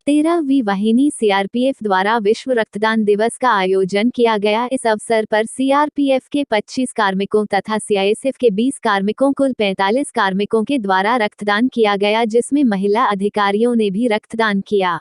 13वीं वाहिनी सीआरपीएफ द्वारा विश्व रक्तदान दिवस का आयोजन किया गया। इस अवसर पर सीआरपीएफ के 25 कार्मिकों तथा सीआईएसएफ के 20 कार्मिकों कुल 45 कार्मिकों के द्वारा रक्तदान किया गया, जिसमें महिला अधिकारियों ने भी रक्तदान किया।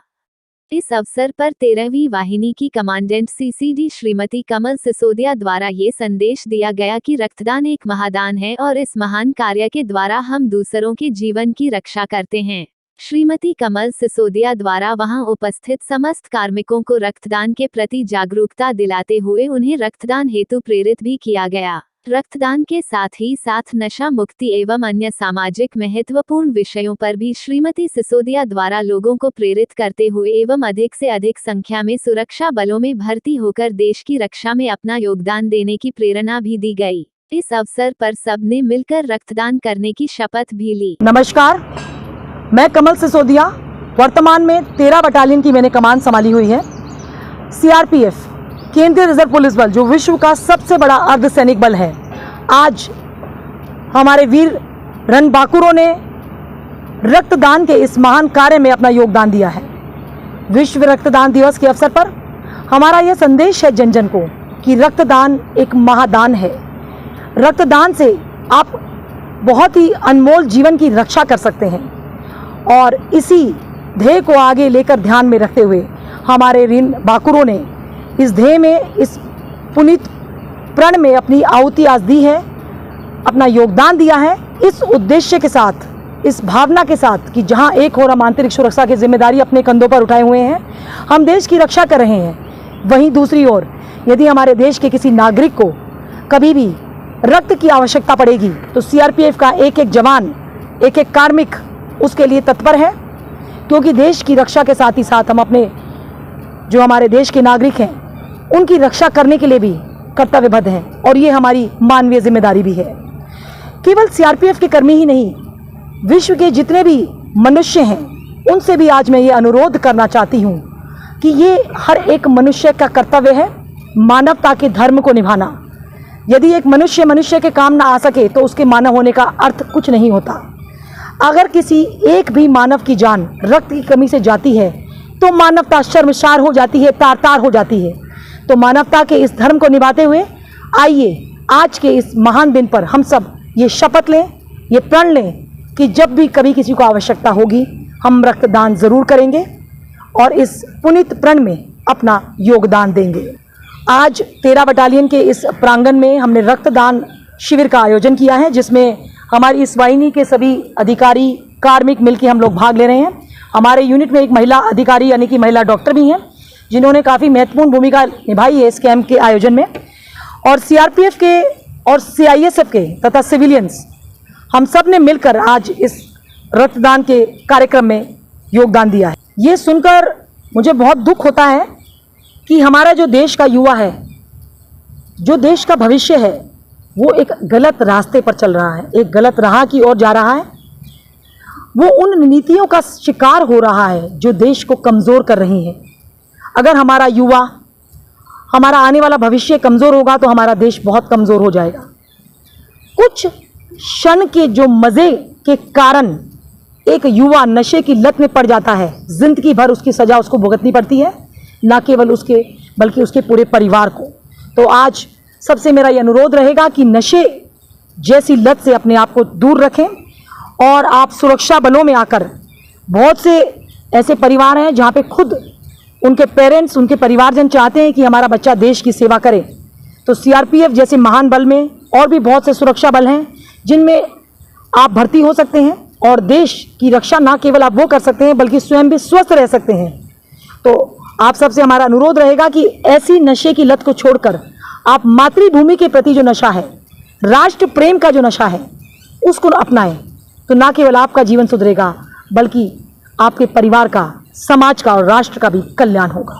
इस अवसर पर 13वीं वाहिनी की कमांडेंट सीसीडी श्रीमती कमल सिसोदिया द्वारा ये संदेश दिया गया कि रक्तदान एक महादान है और इस महान कार्य के द्वारा हम दूसरों के जीवन की रक्षा करते हैं। श्रीमती कमल सिसोदिया द्वारा वहां उपस्थित समस्त कार्मिकों को रक्तदान के प्रति जागरूकता दिलाते हुए उन्हें रक्तदान हेतु प्रेरित भी किया गया। रक्तदान के साथ ही साथ नशा मुक्ति एवं अन्य सामाजिक महत्वपूर्ण विषयों पर भी श्रीमती सिसोदिया द्वारा लोगों को प्रेरित करते हुए एवं अधिक से अधिक संख्या में सुरक्षा बलों में भर्ती होकर देश की रक्षा में अपना योगदान देने की प्रेरणा भी दी गई। इस अवसर पर सबने मिलकर रक्तदान करने की शपथ भी ली। नमस्कार, मैं कमल सिसोदिया, वर्तमान में 13 बटालियन की मैंने कमान संभाली हुई है। सीआरपीएफ केंद्रीय रिजर्व पुलिस बल जो विश्व का सबसे बड़ा अर्धसैनिक बल है, आज हमारे वीर रणबांकुरों ने रक्तदान के इस महान कार्य में अपना योगदान दिया है। विश्व रक्तदान दिवस के अवसर पर हमारा यह संदेश है जन जन को कि रक्तदान एक महादान है। रक्तदान से आप बहुत ही अनमोल जीवन की रक्षा कर सकते हैं और इसी ध्येय को आगे लेकर ध्यान में रखते हुए हमारे रणबांकुरों ने इस ध्येय में, इस पुनीत प्रण में अपनी आहुति आज दी है, अपना योगदान दिया है, इस उद्देश्य के साथ, इस भावना के साथ कि जहां एक ओर हम आंतरिक सुरक्षा की जिम्मेदारी अपने कंधों पर उठाए हुए हैं, हम देश की रक्षा कर रहे हैं, वहीं दूसरी ओर यदि हमारे देश के किसी नागरिक को कभी भी रक्त की आवश्यकता पड़ेगी तो सीआरपीएफ का एक एक जवान, एक एक कार्मिक उसके लिए तत्पर है, क्योंकि देश की रक्षा के साथ ही साथ हम अपने जो हमारे देश के नागरिक हैं उनकी रक्षा करने के लिए भी कर्तव्यबद्ध हैं और ये हमारी मानवीय जिम्मेदारी भी है। केवल सीआरपीएफ के कर्मी ही नहीं, विश्व के जितने भी मनुष्य हैं उनसे भी आज मैं ये अनुरोध करना चाहती हूँ कि ये हर एक मनुष्य का कर्तव्य है मानवता के धर्म को निभाना। यदि एक मनुष्य के काम ना आ सके तो उसके मानव होने का अर्थ कुछ नहीं होता। अगर किसी एक भी मानव की जान रक्त की कमी से जाती है तो मानवता शर्मसार हो जाती है, तार तार हो जाती है। तो मानवता के इस धर्म को निभाते हुए आइए आज के इस महान दिन पर हम सब ये शपथ लें, ये प्रण लें कि जब भी कभी किसी को आवश्यकता होगी हम रक्तदान ज़रूर करेंगे और इस पुनीत प्रण में अपना योगदान देंगे। आज 13 बटालियन के इस प्रांगण में हमने रक्तदान शिविर का आयोजन किया है, जिसमें हमारी इस वाहिनी के सभी अधिकारी कार्मिक मिलकर हम लोग भाग ले रहे हैं। हमारे यूनिट में एक महिला अधिकारी यानी कि महिला डॉक्टर भी हैं, जिन्होंने काफ़ी महत्वपूर्ण भूमिका निभाई है इस कैंप के आयोजन में। और सीआरपीएफ के और सीआईएसएफ के तथा सिविलियंस हम सब ने मिलकर आज इस रक्तदान के कार्यक्रम में योगदान दिया है। ये सुनकर मुझे बहुत दुख होता है कि हमारा जो देश का युवा है, जो देश का भविष्य है, वो एक गलत रास्ते पर चल रहा है, एक गलत राह की ओर जा रहा है। वो उन नीतियों का शिकार हो रहा है जो देश को कमज़ोर कर रही हैं। अगर हमारा युवा, हमारा आने वाला भविष्य कमज़ोर होगा तो हमारा देश बहुत कमज़ोर हो जाएगा। कुछ क्षण के जो मज़े के कारण एक युवा नशे की लत में पड़ जाता है, ज़िंदगी भर उसकी सज़ा उसको भुगतनी पड़ती है, ना केवल उसके बल्कि उसके पूरे परिवार को। तो आज सबसे मेरा ये अनुरोध रहेगा कि नशे जैसी लत से अपने आप को दूर रखें और आप सुरक्षा बलों में आकर, बहुत से ऐसे परिवार हैं जहाँ पे खुद उनके पेरेंट्स, उनके परिवारजन चाहते हैं कि हमारा बच्चा देश की सेवा करे। तो सीआरपीएफ जैसे महान बल में और भी बहुत से सुरक्षा बल हैं जिनमें आप भर्ती हो सकते हैं और देश की रक्षा ना केवल आप वो कर सकते हैं बल्कि स्वयं भी स्वस्थ रह सकते हैं। तो आप सबसे हमारा अनुरोध रहेगा कि ऐसी नशे की लत को छोड़कर आप मातृभूमि के प्रति जो नशा है, राष्ट्र प्रेम का जो नशा है, उसको अपनाएं। तो ना केवल आपका जीवन सुधरेगा बल्कि आपके परिवार का, समाज का और राष्ट्र का भी कल्याण होगा।